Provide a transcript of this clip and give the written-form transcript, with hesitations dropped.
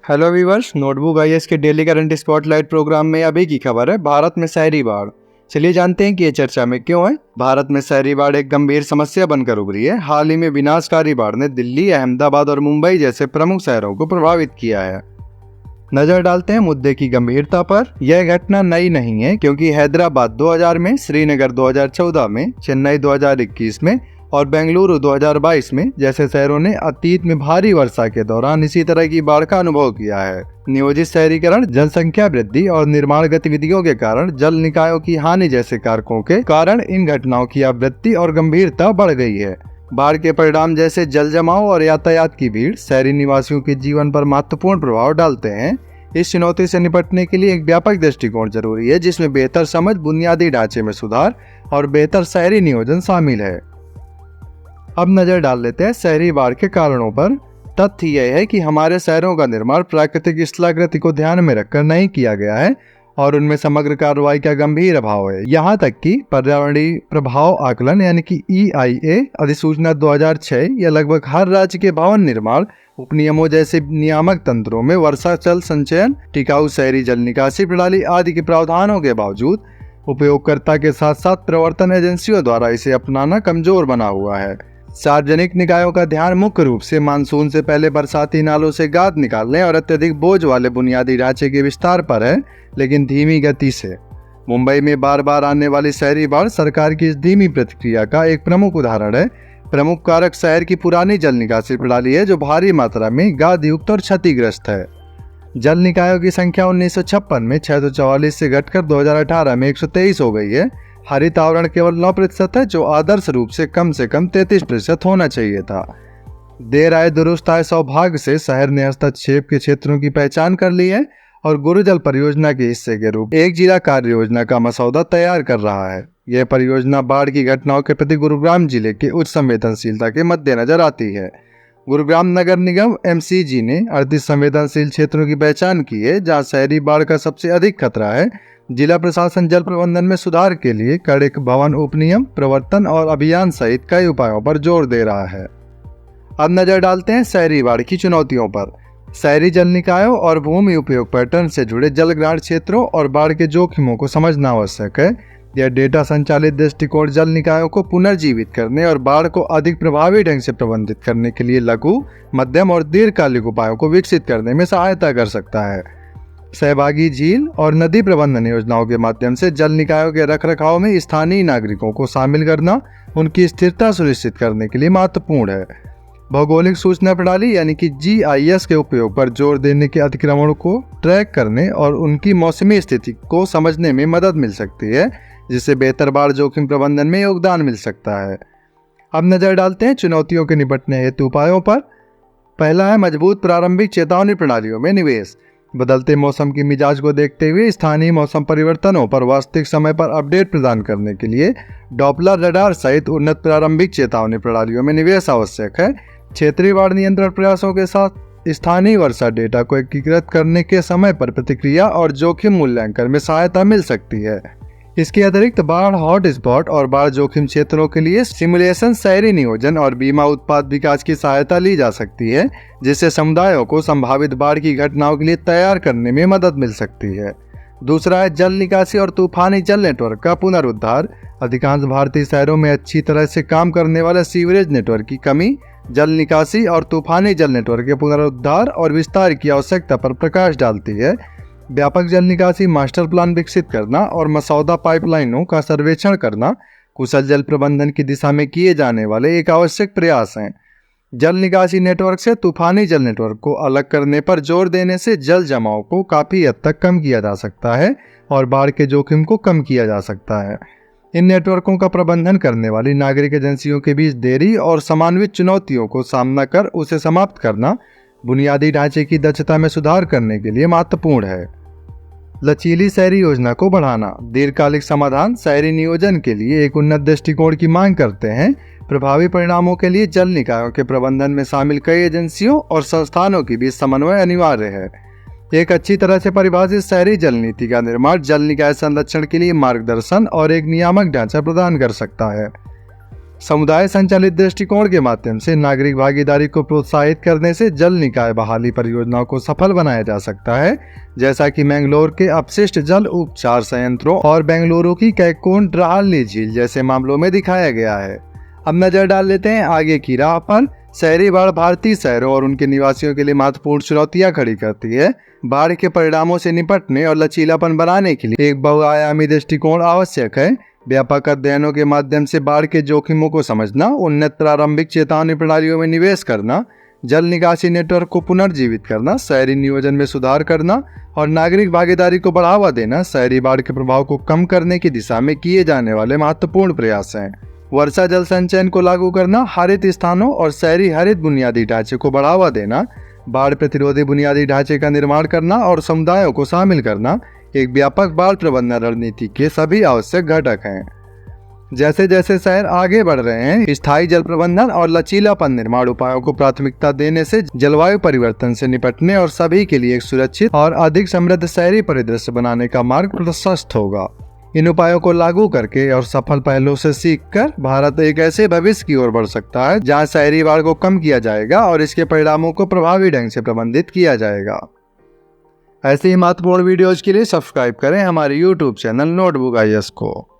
Hello viewers, notebook IAS के daily current spotlight programme में अभी की खबर है भारत में शहरी बाढ़। चलिए जानते हैं कि ये चर्चा में क्यों है। भारत में शहरी बाढ़ एक गंभीर समस्या बनकर उभरी है। हाल ही में विनाशकारी बाढ़ ने दिल्ली, अहमदाबाद और मुंबई जैसे प्रमुख शहरों को प्रभावित किया है। नजर डालते हैं मुद्दे की गंभीरता पर। यह घटना नई नहीं है, क्योंकि हैदराबाद 2000 में, श्रीनगर 2014 में, चेन्नई 2021 में और बेंगलुरु 2022 में जैसे शहरों ने अतीत में भारी वर्षा के दौरान इसी तरह की बाढ़ का अनुभव किया है। नियोजित शहरीकरण, जनसंख्या वृद्धि और निर्माण गतिविधियों के कारण जल निकायों की हानि जैसे कारकों के कारण इन घटनाओं की आवृत्ति और गंभीरता बढ़ गई है। बाढ़ के परिणाम जैसे जल जमाव और यातायात की भीड़ शहरी निवासियों के जीवन पर महत्वपूर्ण प्रभाव डालते हैं। इस चुनौती से निपटने के लिए एक व्यापक दृष्टिकोण जरूरी है, जिसमें बेहतर समझ, बुनियादी ढांचे में सुधार और बेहतर शहरी नियोजन शामिल है। अब नजर डाल लेते हैं शहरी बाढ़ के कारणों पर। तथ्य यह है कि हमारे शहरों का निर्माण प्राकृतिक स्थलाकृति को ध्यान में रखकर नहीं किया गया है और उनमें समग्र कार्रवाई का गंभीर अभाव है। यहाँ तक कि पर्यावरणीय प्रभाव आकलन यानी कि EIA अधिसूचना 2006 या लगभग हर राज्य के भवन निर्माण उपनियमों जैसे नियामक तंत्रों में वर्षा जल संचयन, टिकाऊ शहरी जल निकासी प्रणाली आदि के प्रावधानों के बावजूद उपयोगकर्ता के साथ साथ प्रवर्तन एजेंसियों द्वारा इसे अपनाना कमजोर बना हुआ है। सार्वजनिक निकायों का ध्यान मुख्य रूप से मानसून से पहले बरसाती नालों से गाद निकालने और अत्यधिक बोझ वाले बुनियादी ढांचे के विस्तार पर है, लेकिन धीमी गति से। मुंबई में बार बार आने वाली शहरी बाढ़ सरकार की इस धीमी प्रतिक्रिया का एक प्रमुख उदाहरण है। प्रमुख कारक शहर की पुरानी जल निकासी प्रणाली है, जो भारी मात्रा में गाद युक्त और क्षतिग्रस्त है। जल निकायों की संख्या 1956 में 644 से घटकर 2018 में 123 हो गई है। हरित आवरण केवल 9% है, जो आदर्श रूप से कम 33% होना चाहिए था। देर आए दुरुस्त आए सौभाग्य से शहर ने हस्तक्षेप के क्षेत्रों की पहचान कर ली है और गुरुजल परियोजना के हिस्से के रूप एक जिला कार्य योजना का मसौदा तैयार कर रहा है। यह परियोजना बाढ़ की घटनाओं के प्रति गुरुग्राम जिले के उच्च संवेदनशीलता के मद्देनजर आती है। गुरुग्राम नगर निगम MCG ने 38 संवेदनशील क्षेत्रों की पहचान की है, जहाँ शहरी बाढ़ का सबसे अधिक खतरा है। जिला प्रशासन जल प्रबंधन में सुधार के लिए कड़े भवन उपनियम, प्रवर्तन और अभियान सहित कई उपायों पर जोर दे रहा है। अब नजर डालते हैं शहरी बाढ़ की चुनौतियों पर। शहरी जल निकायों और भूमि उपयोग पैटर्न से जुड़े जलग्रहण क्षेत्रों और बाढ़ के जोखिमों को समझना आवश्यक है। यह डेटा संचालित दृष्टिकोण जल निकायों को पुनर्जीवित करने और बाढ़ को अधिक प्रभावी ढंग से प्रबंधित करने के लिए लघु, मध्यम और दीर्घकालिक उपायों को विकसित करने में सहायता कर सकता है। सहभागी झील और नदी प्रबंधन योजनाओं के माध्यम से जल निकायों के रखरखाव में स्थानीय नागरिकों को शामिल करना उनकी स्थिरता सुनिश्चित करने के लिए महत्वपूर्ण है। भौगोलिक सूचना प्रणाली यानी कि GIS के उपयोग पर जोर देने के अतिक्रमण को ट्रैक करने और उनकी मौसमी स्थिति को समझने में मदद मिल सकती है, जिससे बेहतर बाढ़ जोखिम प्रबंधन में योगदान मिल सकता है। अब नजर डालते हैं चुनौतियों के निपटने हेतु उपायों पर। पहला है मजबूत प्रारंभिक चेतावनी प्रणालियों में निवेश। बदलते मौसम की मिजाज को देखते हुए स्थानीय मौसम परिवर्तनों पर वास्तविक समय पर अपडेट प्रदान करने के लिए डॉपलर रडार सहित उन्नत प्रारंभिक चेतावनी प्रणालियों में निवेश आवश्यक है। क्षेत्रीय बाढ़ नियंत्रण प्रयासों के साथ स्थानीय वर्षा डेटा को एकीकृत करने के समय पर प्रतिक्रिया और जोखिम मूल्यांकन में सहायता मिल सकती है। इसके अतिरिक्त बाढ़ हॉट स्पॉट और बाढ़ जोखिम क्षेत्रों के लिए सिमुलेशन, शहरी नियोजन और बीमा उत्पाद विकास की सहायता ली जा सकती है, जिससे समुदायों को संभावित बाढ़ की घटनाओं के लिए तैयार करने में मदद मिल सकती है। दूसरा है जल निकासी और तूफानी जल नेटवर्क का पुनरुद्धार। अधिकांश भारतीय शहरों में अच्छी तरह से काम करने वाले सीवरेज नेटवर्क की कमी जल निकासी और तूफानी जल नेटवर्क के पुनरुद्धार और विस्तार की आवश्यकता पर प्रकाश डालती है। व्यापक जल निकासी मास्टर प्लान विकसित करना और मसौदा पाइपलाइनों का सर्वेक्षण करना कुशल जल प्रबंधन की दिशा में किए जाने वाले एक आवश्यक प्रयास हैं। जल निकासी नेटवर्क से तूफानी जल नेटवर्क को अलग करने पर जोर देने से जल जमाव को काफी हद तक कम किया जा सकता है और बाढ़ के जोखिम को कम किया जा सकता है। इन नेटवर्कों का प्रबंधन करने वाली नागरिक एजेंसियों के बीच देरी और समन्वित चुनौतियों को सामना कर उसे समाप्त करना बुनियादी ढांचे की दक्षता में सुधार करने के लिए महत्वपूर्ण है। लचीली शहरी योजना को बढ़ाना। दीर्घकालिक समाधान शहरी नियोजन के लिए एक उन्नत दृष्टिकोण की मांग करते हैं। प्रभावी परिणामों के लिए जल निकायों के प्रबंधन में शामिल कई एजेंसियों और संस्थानों के बीच समन्वय अनिवार्य है। एक अच्छी तरह से परिभाषित शहरी जल नीति का निर्माण जल निकाय संरक्षण के लिए मार्गदर्शन और एक नियामक ढांचा प्रदान कर सकता है। समुदाय संचालित दृष्टिकोण के माध्यम से नागरिक भागीदारी को प्रोत्साहित करने से जल निकाय बहाली परियोजनाओं को सफल बनाया जा सकता है, जैसा कि मैंगलोर के अपशिष्ट जल उपचार संयंत्रों और बेंगलुरु की कैकोन ड्राली झील जैसे मामलों में दिखाया गया है। अब नजर डाल लेते हैं आगे की राह पर। शहरी बाढ़ भारतीय शहरों और उनके निवासियों के लिए महत्वपूर्ण चुनौतियां खड़ी करती है। बाढ़ के परिणामों से निपटने और लचीलापन बनाने के लिए एक बहुआयामी दृष्टिकोण आवश्यक है। व्यापक अध्ययनों के माध्यम से बाढ़ के जोखिमों को समझना, उन्नत प्रारंभिक चेतावनी प्रणालियों में निवेश करना, जल निकासी नेटवर्क को पुनर्जीवित करना, शहरी नियोजन में सुधार करना और नागरिक भागीदारी को बढ़ावा देना शहरी बाढ़ के प्रभाव को कम करने की दिशा में किए जाने वाले महत्वपूर्ण प्रयास हैं। वर्षा जल संचयन को लागू करना, हरित स्थानों और शहरी हरित बुनियादी ढांचे को बढ़ावा देना, बाढ़ प्रतिरोधी बुनियादी ढांचे का निर्माण करना और समुदायों को शामिल करना एक व्यापक बाढ़ प्रबंधन रणनीति के सभी आवश्यक घटक हैं। जैसे जैसे शहर आगे बढ़ रहे हैं, स्थायी जल प्रबंधन और लचीलापन निर्माण उपायों को प्राथमिकता देने से जलवायु परिवर्तन से निपटने और सभी के लिए एक सुरक्षित और अधिक समृद्ध शहरी परिदृश्य बनाने का मार्ग प्रशस्त होगा। इन उपायों को लागू करके और सफल पहलों से सीखकर भारत एक ऐसे भविष्य की ओर बढ़ सकता है जहां शहरी बाढ़ को कम किया जाएगा और इसके परिणामों को प्रभावी ढंग से प्रबंधित किया जाएगा। ऐसे ही महत्वपूर्ण वीडियोज के लिए सब्सक्राइब करें हमारे YouTube चैनल नोटबुक IAS को।